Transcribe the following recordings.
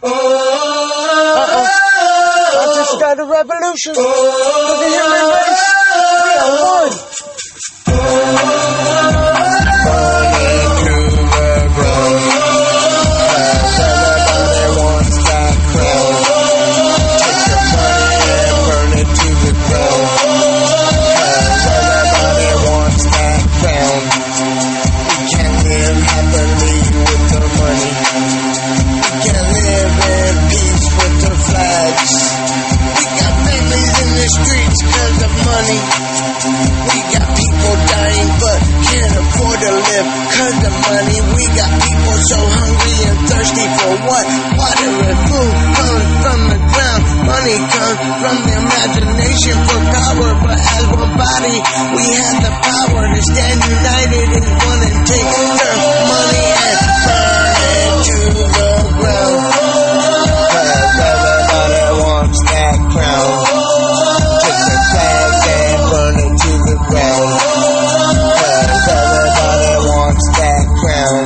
I just started a revolution. Look at human race. We are one. Burning to the ground. Everybody wants that crown. Take your money and burn it to the ground. Everybody wants that crown. We can't live happily with the money. We can't live in peace with the flags. We got families in the streets because of money. We got people dying but can't afford to live because of money. We got people so hungry and thirsty for what? Water and food comes from the ground. Money comes from the imagination for power. But as one body, we have the power to stand united as one and take their money and burn it to the ground. Cause everybody wants that crown. Take the flags and burn it to the ground. Cause everybody wants that crown.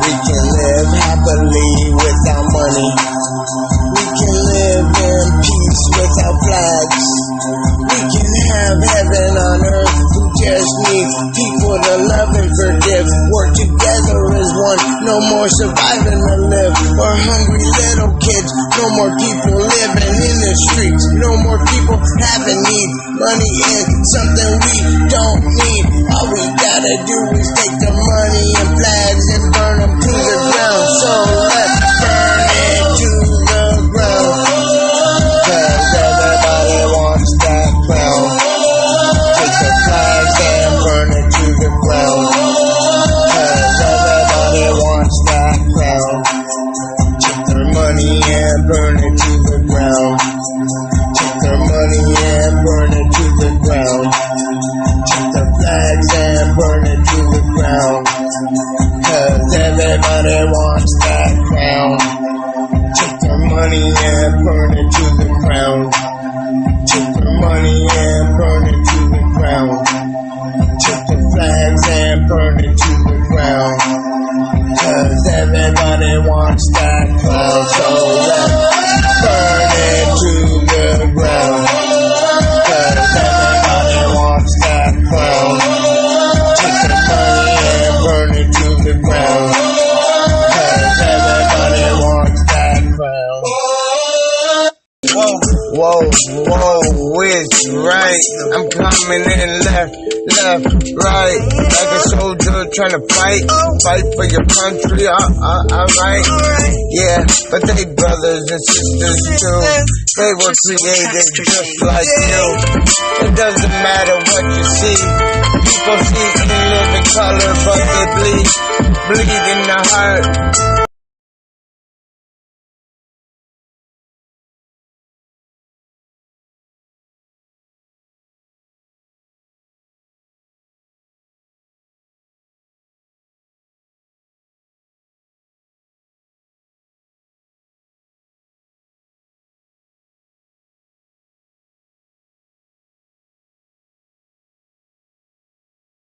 We can live happily without money. We can live in peace without flags. We can have heaven on earth. We just need people to love and forgive. Work together as one. No more surviving to live. Or hungry little kids. No more people living in the streets. No more people having need. Money is something we don't need. All we gotta do is take the money and flags and burn them to the ground. So let's burn it to the ground. Cause everybody wants that crown. Take the flags and burn it to the ground. Cause everybody wants that crown. Take their money and burn it to the ground. Take their money and burn it to the ground. Take the flags and burn it to the ground. Cause everybody wants that crown. Take their money and burn it to the ground. Take their money and burn it to the ground. Take the flags and burn it to the ground. Cause everybody wants that crown. So let's burn it to the ground. Cause everybody wants that crown. Take the money and burn it to the ground. Cause everybody wants that crown. Whoa, it's right. I'm coming in left, right. Like a soldier trying to fight for your country. Alright. Yeah, but they brothers and sisters too. They were created just like you. It doesn't matter what you see. People see in living color, but they bleed in the heart.